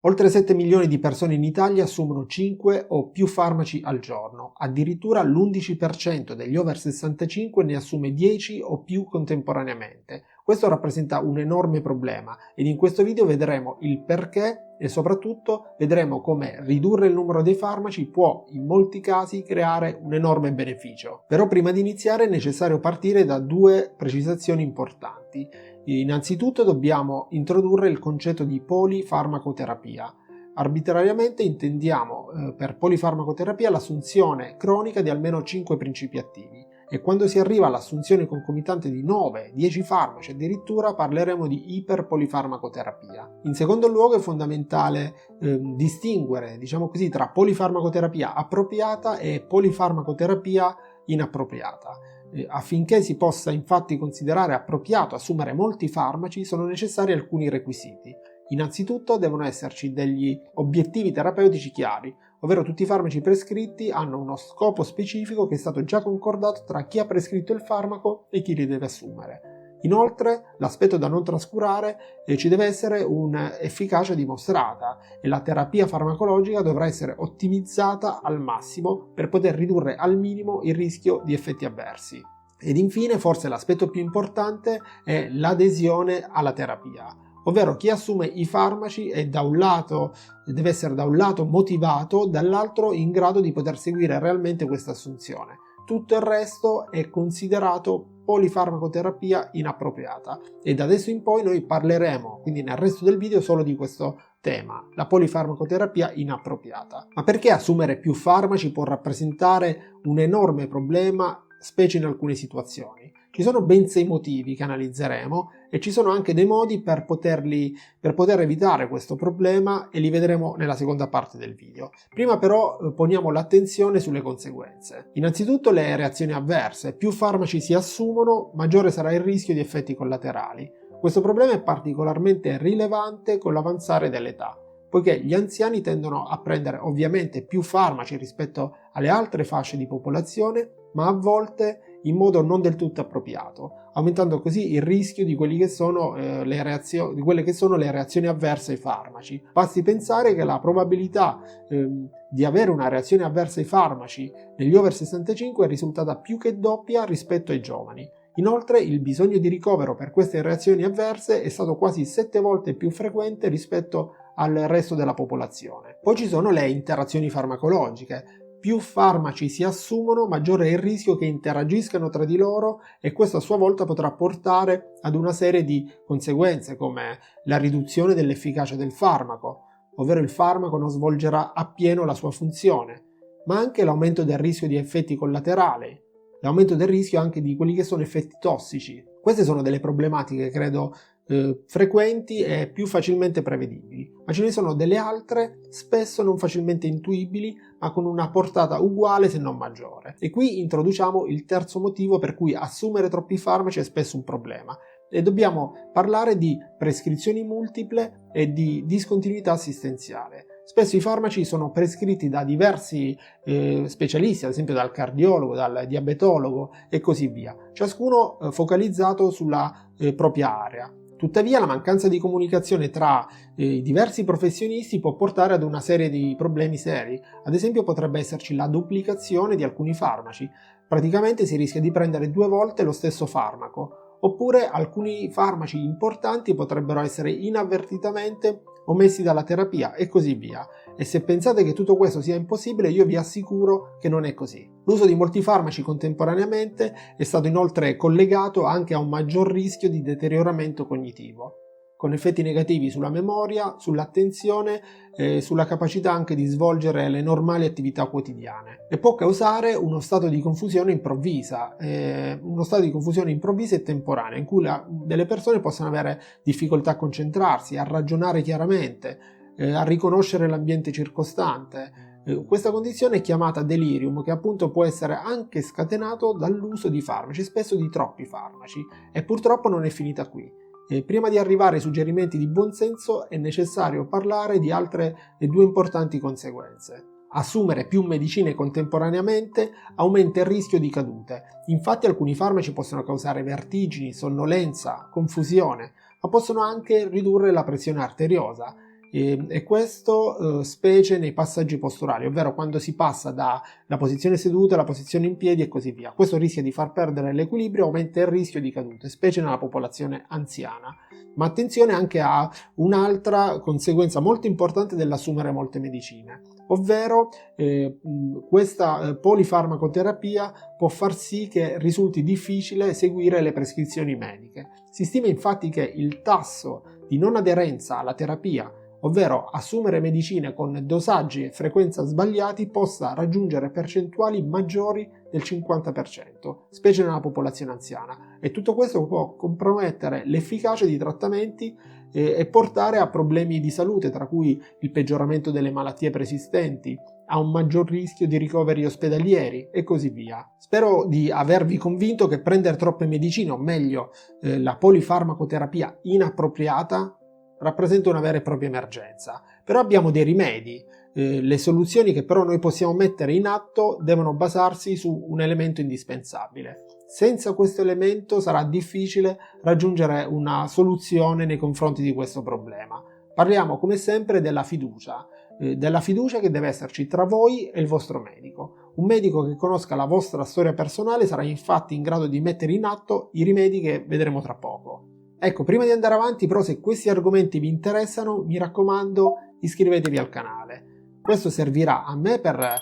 Oltre 7 milioni di persone in Italia assumono 5 o più farmaci al giorno, addirittura l'11% degli over 65 ne assume 10 o più contemporaneamente. Questo rappresenta un enorme problema ed in questo video vedremo il perché e soprattutto vedremo come ridurre il numero dei farmaci può in molti casi creare un enorme beneficio. Però prima di iniziare è necessario partire da due precisazioni importanti. Innanzitutto dobbiamo introdurre il concetto di polifarmacoterapia. Arbitrariamente intendiamo per polifarmacoterapia l'assunzione cronica di almeno 5 principi attivi e quando si arriva all'assunzione concomitante di 9-10 farmaci addirittura parleremo di iperpolifarmacoterapia. In secondo luogo è fondamentale distinguere, diciamo così, tra polifarmacoterapia appropriata e polifarmacoterapia inappropriata. Affinché si possa infatti considerare appropriato assumere molti farmaci sono necessari alcuni requisiti. Innanzitutto devono esserci degli obiettivi terapeutici chiari, ovvero tutti i farmaci prescritti hanno uno scopo specifico che è stato già concordato tra chi ha prescritto il farmaco e chi li deve assumere. Inoltre, l'aspetto da non trascurare ci deve essere un'efficacia dimostrata e la terapia farmacologica dovrà essere ottimizzata al massimo per poter ridurre al minimo il rischio di effetti avversi. Ed infine, forse l'aspetto più importante è l'adesione alla terapia, ovvero chi assume i farmaci è deve essere da un lato motivato, dall'altro in grado di poter seguire realmente questa assunzione. Tutto il resto è considerato polifarmacoterapia inappropriata e da adesso in poi noi parleremo, quindi nel resto del video, solo di questo tema, la polifarmacoterapia inappropriata. Ma perché assumere più farmaci può rappresentare un enorme problema, specie in alcune situazioni? Ci sono ben 6 motivi che analizzeremo e ci sono anche dei modi per poter evitare questo problema e li vedremo nella seconda parte del video. Prima però poniamo l'attenzione sulle conseguenze. Innanzitutto le reazioni avverse. Più farmaci si assumono, maggiore sarà il rischio di effetti collaterali. Questo problema è particolarmente rilevante con l'avanzare dell'età, poiché gli anziani tendono a prendere ovviamente più farmaci rispetto alle altre fasce di popolazione, ma a volte in modo non del tutto appropriato, aumentando così il rischio di quelle che sono le reazioni avverse ai farmaci. Basti pensare che la probabilità di avere una reazione avversa ai farmaci negli over 65 è risultata più che doppia rispetto ai giovani. Inoltre il bisogno di ricovero per queste reazioni avverse è stato quasi 7 volte più frequente rispetto al resto della popolazione. Poi ci sono le interazioni farmacologiche. Più farmaci si assumono, maggiore è il rischio che interagiscano tra di loro e questo a sua volta potrà portare ad una serie di conseguenze come la riduzione dell'efficacia del farmaco, ovvero il farmaco non svolgerà appieno la sua funzione, ma anche l'aumento del rischio di effetti collaterali, l'aumento del rischio anche di quelli che sono effetti tossici. Queste sono delle problematiche, credo, frequenti e più facilmente prevedibili, ma ce ne sono delle altre spesso non facilmente intuibili ma con una portata uguale se non maggiore. E qui introduciamo il terzo motivo per cui assumere troppi farmaci è spesso un problema e dobbiamo parlare di prescrizioni multiple e di discontinuità assistenziale. Spesso i farmaci sono prescritti da diversi specialisti, ad esempio dal cardiologo, dal diabetologo e così via, ciascuno focalizzato sulla propria area. Tuttavia la mancanza di comunicazione tra i diversi professionisti può portare ad una serie di problemi seri. Ad esempio potrebbe esserci la duplicazione di alcuni farmaci. Praticamente si rischia di prendere 2 volte lo stesso farmaco. Oppure alcuni farmaci importanti potrebbero essere inavvertitamente omessi dalla terapia e così via. E se pensate che tutto questo sia impossibile, io vi assicuro che non è così. L'uso di molti farmaci contemporaneamente è stato inoltre collegato anche a un maggior rischio di deterioramento cognitivo, con effetti negativi sulla memoria, sull'attenzione e sulla capacità anche di svolgere le normali attività quotidiane. E può causare uno stato di confusione improvvisa e temporanea, in cui delle persone possono avere difficoltà a concentrarsi, a ragionare chiaramente, a riconoscere l'ambiente circostante. Questa condizione è chiamata delirium, che appunto può essere anche scatenato dall'uso di farmaci, spesso di troppi farmaci, e purtroppo non è finita qui. Prima di arrivare ai suggerimenti di buonsenso è necessario parlare di altre 2 importanti conseguenze. Assumere più medicine contemporaneamente aumenta il rischio di cadute. Infatti alcuni farmaci possono causare vertigini, sonnolenza, confusione, ma possono anche ridurre la pressione arteriosa e questo specie nei passaggi posturali, ovvero quando si passa dalla posizione seduta alla posizione in piedi e così via. Questo rischia di far perdere l'equilibrio e aumenta il rischio di cadute, specie nella popolazione anziana. Ma attenzione anche a un'altra conseguenza molto importante dell'assumere molte medicine, ovvero questa polifarmacoterapia può far sì che risulti difficile seguire le prescrizioni mediche. Si stima infatti che il tasso di non aderenza alla terapia, ovvero assumere medicine con dosaggi e frequenza sbagliati, possa raggiungere percentuali maggiori del 50%, specie nella popolazione anziana, e tutto questo può compromettere l'efficacia di trattamenti e portare a problemi di salute, tra cui il peggioramento delle malattie preesistenti, a un maggior rischio di ricoveri ospedalieri e così via. Spero di avervi convinto che prendere troppe medicine, o meglio la polifarmacoterapia inappropriata, rappresenta una vera e propria emergenza. Però abbiamo dei rimedi. Le soluzioni che però noi possiamo mettere in atto devono basarsi su un elemento indispensabile. Senza questo elemento sarà difficile raggiungere una soluzione nei confronti di questo problema. Parliamo come sempre della fiducia che deve esserci tra voi e il vostro medico. Un medico che conosca la vostra storia personale sarà infatti in grado di mettere in atto i rimedi che vedremo tra poco. Ecco, prima di andare avanti, però, se questi argomenti vi interessano, mi raccomando, iscrivetevi al canale. Questo servirà a me per,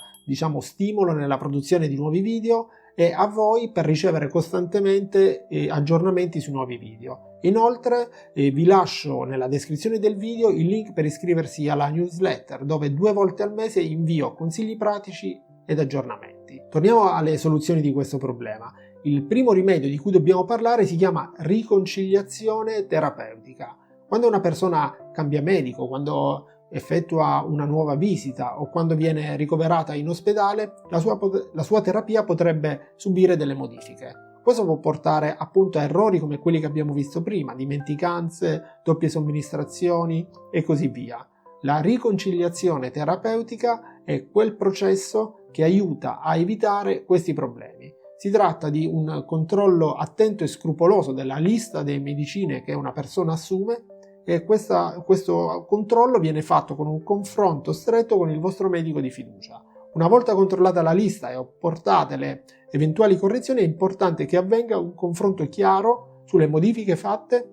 stimolo nella produzione di nuovi video e a voi per ricevere costantemente aggiornamenti sui nuovi video. Inoltre vi lascio nella descrizione del video il link per iscriversi alla newsletter, dove 2 volte al mese invio consigli pratici ed aggiornamenti. Torniamo alle soluzioni di questo problema. Il primo rimedio di cui dobbiamo parlare si chiama riconciliazione terapeutica. Quando una persona cambia medico, quando effettua una nuova visita o quando viene ricoverata in ospedale, la sua terapia potrebbe subire delle modifiche. Questo può portare appunto a errori come quelli che abbiamo visto prima, dimenticanze, doppie somministrazioni e così via. La riconciliazione terapeutica è quel processo che aiuta a evitare questi problemi. Si tratta di un controllo attento e scrupoloso della lista delle medicine che una persona assume, e questo controllo viene fatto con un confronto stretto con il vostro medico di fiducia. Una volta controllata la lista e apportate le eventuali correzioni, è importante che avvenga un confronto chiaro sulle modifiche fatte,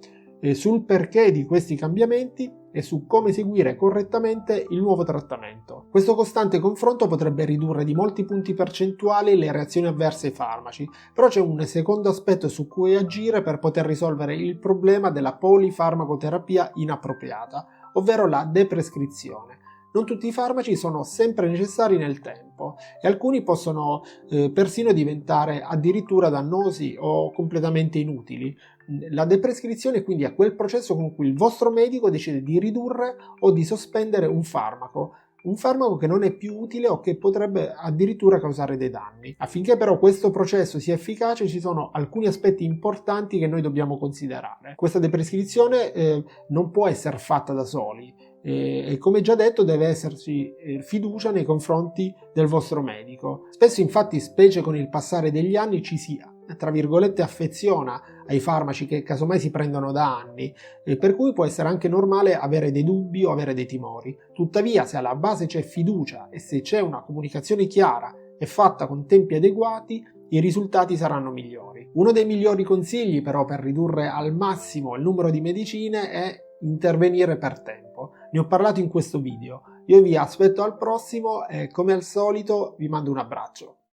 sul perché di questi cambiamenti e su come seguire correttamente il nuovo trattamento. Questo costante confronto potrebbe ridurre di molti punti percentuali le reazioni avverse ai farmaci, però c'è un secondo aspetto su cui agire per poter risolvere il problema della polifarmacoterapia inappropriata, ovvero la deprescrizione. Non tutti i farmaci sono sempre necessari nel tempo e alcuni possono persino diventare addirittura dannosi o completamente inutili. La deprescrizione quindi è quel processo con cui il vostro medico decide di ridurre o di sospendere un farmaco che non è più utile o che potrebbe addirittura causare dei danni. Affinché però questo processo sia efficace, ci sono alcuni aspetti importanti che noi dobbiamo considerare. Questa deprescrizione non può essere fatta da soli e come già detto deve esserci fiducia nei confronti del vostro medico. Spesso infatti, specie con il passare degli anni, ci si tra virgolette affeziona ai farmaci che casomai si prendono da anni, per cui può essere anche normale avere dei dubbi o avere dei timori. Tuttavia, se alla base c'è fiducia e se c'è una comunicazione chiara e fatta con tempi adeguati, i risultati saranno migliori. Uno dei migliori consigli però per ridurre al massimo il numero di medicine è intervenire per tempo. Ne ho parlato in questo video. Io vi aspetto al prossimo e come al solito vi mando un abbraccio.